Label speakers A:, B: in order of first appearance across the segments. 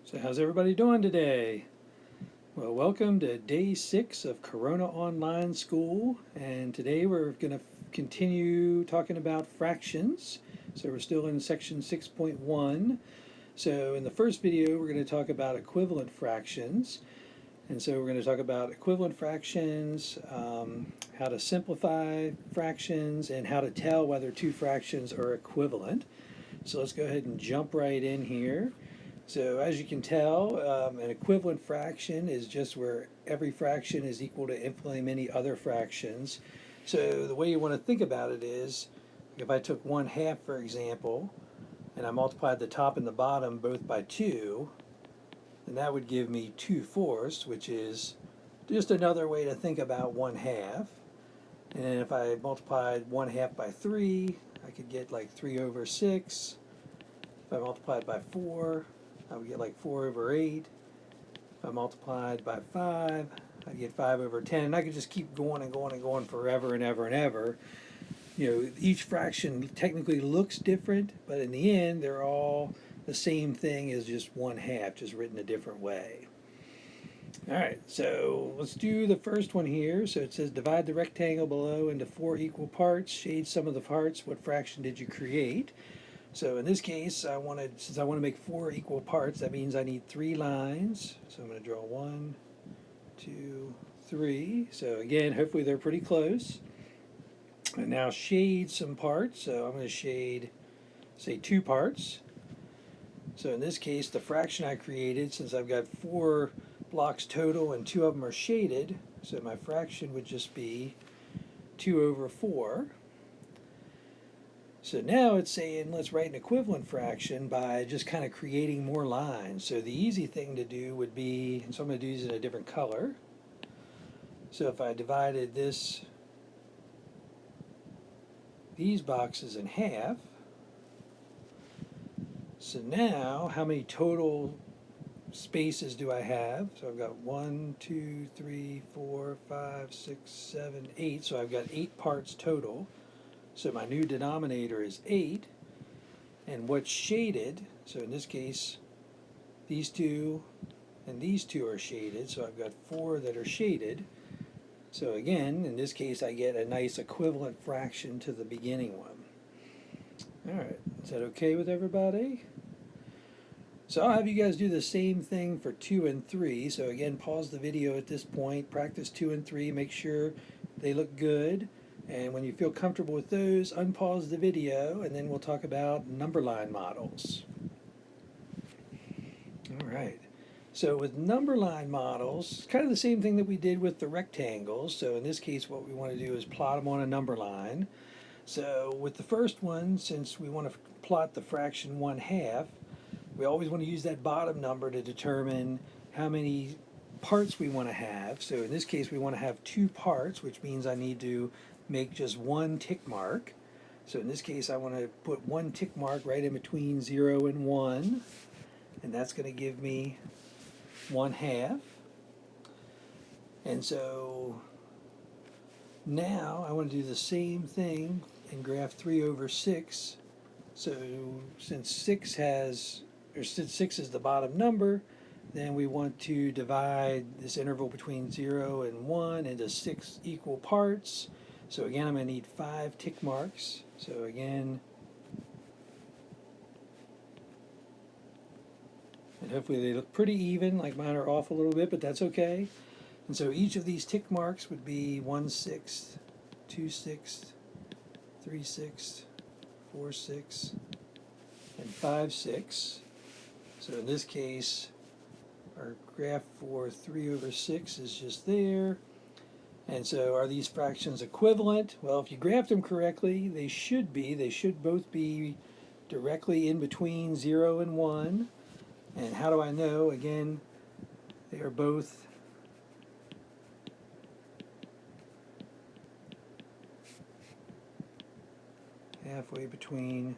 A: So how's everybody doing today? Well, welcome to day 6 of Corona Online School, and today we're going to continue talking about fractions. So we're still in section 6.1. So in the first video we're going to talk about equivalent fractions, and so we're going to talk about equivalent fractions, how to simplify fractions, and how to tell whether two fractions are equivalent. So let's go ahead and jump right in here. So as you can tell, an equivalent fraction is just where every fraction is equal to infinitely many other fractions. So the way you want to think about it is, if I took 1/2, for example, and I multiplied the top and the bottom both by 2, then that would give me 2/4, which is just another way to think about 1/2. And then if I multiplied 1/2 by 3, I could get like 3/6. If I multiplied by 4, I would get like 4/8. If I multiplied by 5, I'd get 5/10. And I could just keep going and going and going forever and ever and ever. Each fraction technically looks different, but in the end, they're all the same thing as just 1/2, just written a different way. All right, so let's do the first one here. So it says divide the rectangle below into 4 equal parts, shade some of the parts. What fraction did you create? So in this case, since I want to make 4 equal parts, that means I need 3 lines. So I'm going to draw 1, 2, 3. So again, hopefully they're pretty close. And now shade some parts. So I'm going to shade, say, 2 parts. So in this case, the fraction I created, since I've got 4 blocks total and 2 of them are shaded, so my fraction would just be 2/4. So now it's saying let's write an equivalent fraction by just kind of creating more lines. So the easy thing to do would be, and so I'm going to do these in a different color. So if I divided these boxes in half, so now how many total spaces do I have? So I've got 1, 2, 3, 4, 5, 6, 7, 8. So I've got 8 parts total. So my new denominator is 8. And what's shaded, so in this case, these two and these two are shaded. So I've got 4 that are shaded. So again, in this case, I get a nice equivalent fraction to the beginning one. All right, is that okay with everybody? So I'll have you guys do the same thing for 2 and 3. So again, pause the video at this point, practice 2 and 3, make sure they look good. And when you feel comfortable with those, unpause the video, and then we'll talk about number line models. All right. So with number line models, it's kind of the same thing that we did with the rectangles. So in this case, what we want to do is plot them on a number line. So with the first one, since we want to plot the fraction 1/2, we always want to use that bottom number to determine how many parts we want to have. So in this case, we want to have 2 parts, which means I need to make just 1 tick mark. So in this case, I want to put 1 tick mark right in between 0 and 1, and that's going to give me 1/2. And so now I want to do the same thing and graph 3/6. So since 6 is the bottom number, then we want to divide this interval between 0 and 1 into 6 equal parts. So again, I'm going to need 5 tick marks. So again, and hopefully they look pretty even, like mine are off a little bit, but that's okay. And so each of these tick marks would be 1/6, 2/6, 3/6, 4/6, and 5/6. So in this case, our graph for 3/6 is just there. And so are these fractions equivalent? Well, if you graphed them correctly, they should be. They should both be directly in between 0 and 1. And how do I know? Again, they are both halfway between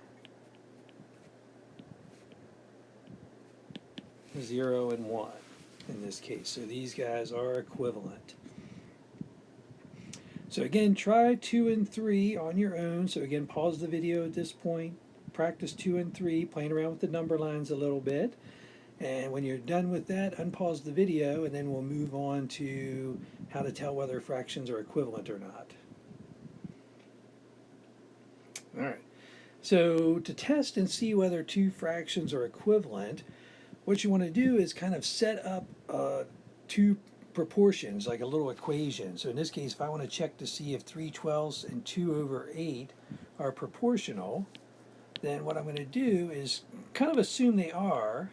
A: 0 and 1 in this case. So these guys are equivalent. So again, try 2 and 3 on your own. So again, pause the video at this point, practice 2 and 3, playing around with the number lines a little bit. And when you're done with that, unpause the video, and then we'll move on to how to tell whether fractions are equivalent or not. All right. So to test and see whether two fractions are equivalent, what you want to do is kind of set up two proportions, like a little equation. So in this case, if I want to check to see if 3/12 and 2/8 are proportional, then what I'm going to do is kind of assume they are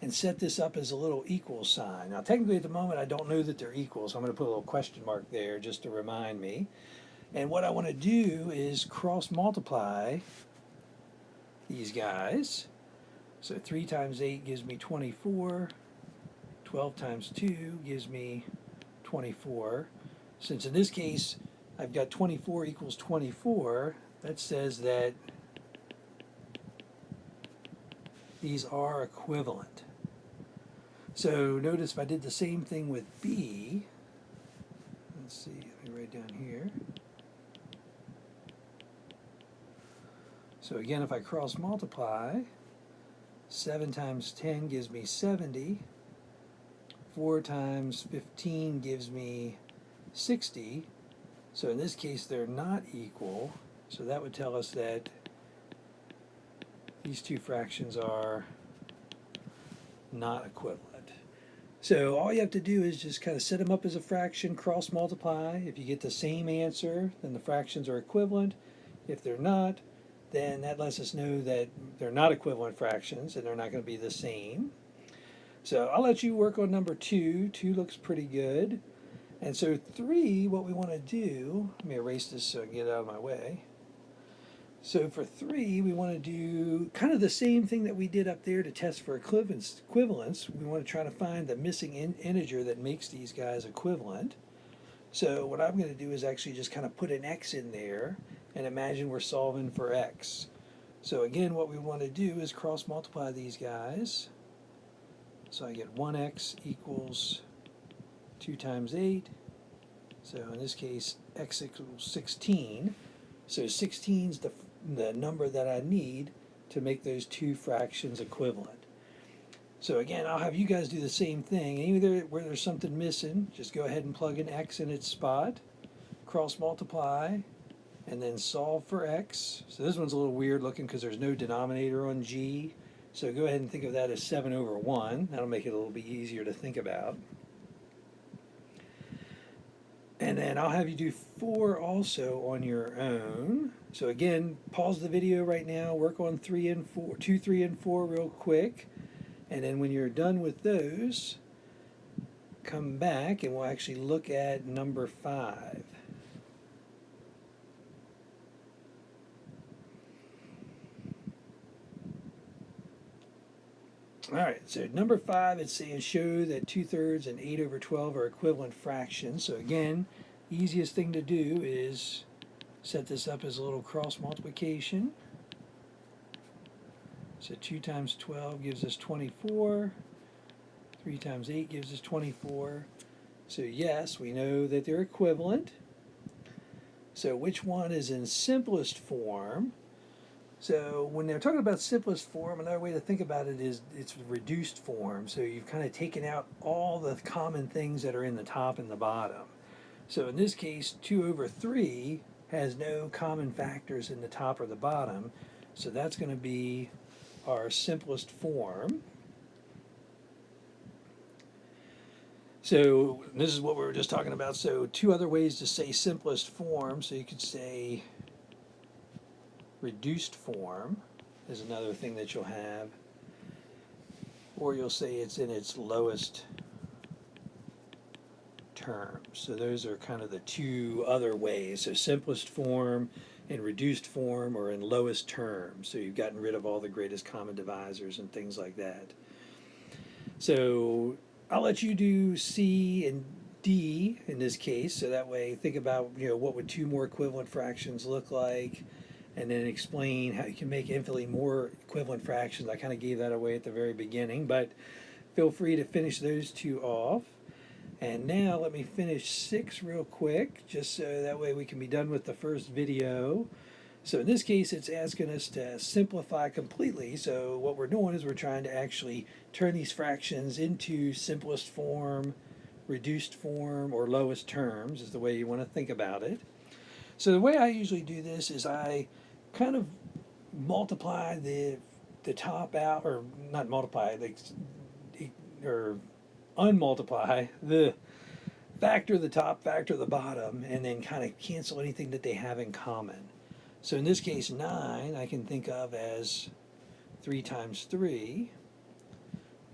A: and set this up as a little equal sign. Now technically at the moment I don't know that they're equal, so I'm going to put a little question mark there just to remind me. And what I want to do is cross multiply these guys. So 3 times 8 gives me 24. 12 times 2 gives me 24. Since in this case I've got 24 equals 24, that says that these are equivalent. So notice if I did the same thing with B, let's see, let me write down here. So again, if I cross multiply, 7 times 10 gives me 70. 4 times 15 gives me 60. So in this case, they're not equal. So that would tell us that these two fractions are not equivalent. So all you have to do is just kind of set them up as a fraction, cross multiply. If you get the same answer, then the fractions are equivalent. If they're not, then that lets us know that they're not equivalent fractions and they're not going to be the same. So I'll let you work on number 2. 2 looks pretty good. And so 3, what we want to do, let me erase this so I can get it out of my way. So for 3, we want to do kind of the same thing that we did up there to test for equivalence. We want to try to find the missing integer that makes these guys equivalent. So what I'm going to do is actually just kind of put an x in there and imagine we're solving for x. So again, what we want to do is cross multiply these guys. So I get 1x equals 2 times 8. So in this case, x equals 16. So 16 is the number that I need to make those two fractions equivalent. So again, I'll have you guys do the same thing. Either where there's something missing, just go ahead and plug in x in its spot, cross multiply, and then solve for x. So this one's a little weird looking because there's no denominator on g. So go ahead and think of that as 7/1. That'll make it a little bit easier to think about. And then I'll have you do 4 also on your own. So again, pause the video right now, work on 3 and 4, 2, 3, and 4 real quick. And then when you're done with those, come back and we'll actually look at number 5. All right, so number 5, it's saying show that 2/3 and 8/12 are equivalent fractions. So again, easiest thing to do is set this up as a little cross multiplication. So 2 times 12 gives us 24. 3 times 8 gives us 24. So yes, we know that they're equivalent. So which one is in simplest form? So when they're talking about simplest form, another way to think about it is it's reduced form. So you've kind of taken out all the common things that are in the top and the bottom. So in this case, 2/3 has no common factors in the top or the bottom. So that's going to be our simplest form. So this is what we were just talking about. So 2 other ways to say simplest form. So you could say reduced form is another thing that you'll have. Or you'll say it's in its lowest terms. So those are kind of the 2 other ways. So simplest form and reduced form or in lowest terms. So you've gotten rid of all the greatest common divisors and things like that. So I'll let you do C and D in this case. So that way think about, what would 2 more equivalent fractions look like, and then explain how you can make infinitely more equivalent fractions. I kind of gave that away at the very beginning, but feel free to finish those 2 off. And now let me finish 6 real quick, just so that way we can be done with the first video. So in this case, it's asking us to simplify completely. So what we're doing is we're trying to actually turn these fractions into simplest form, reduced form, or lowest terms is the way you want to think about it. So the way I usually do this is I kind of multiply the top out, or not multiply, like, or unmultiply the factor the top, factor the bottom, and then kind of cancel anything that they have in common. So in this case, 9 I can think of as 3 times 3,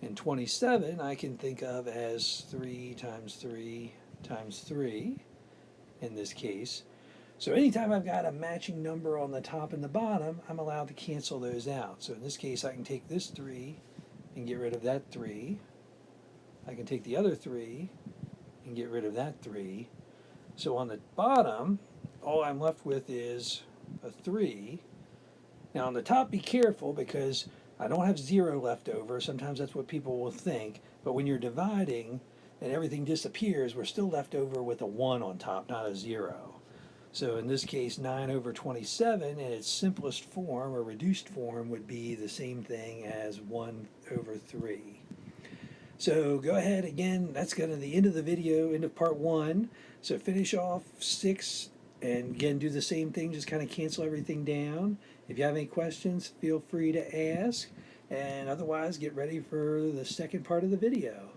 A: and 27 I can think of as 3 times 3 times 3 in this case. So anytime I've got a matching number on the top and the bottom, I'm allowed to cancel those out. So in this case, I can take this 3 and get rid of that 3. I can take the other 3 and get rid of that 3. So on the bottom, all I'm left with is a 3. Now on the top, be careful because I don't have 0 left over. Sometimes that's what people will think. But when you're dividing and everything disappears, we're still left over with a 1 on top, not a 0. So in this case, 9 over 27 in its simplest form or reduced form would be the same thing as 1 over 3. So go ahead again, that's kind of the end of the video, end of part 1. So finish off 6 and again do the same thing, just kind of cancel everything down. If you have any questions, feel free to ask. And otherwise, get ready for the second part of the video.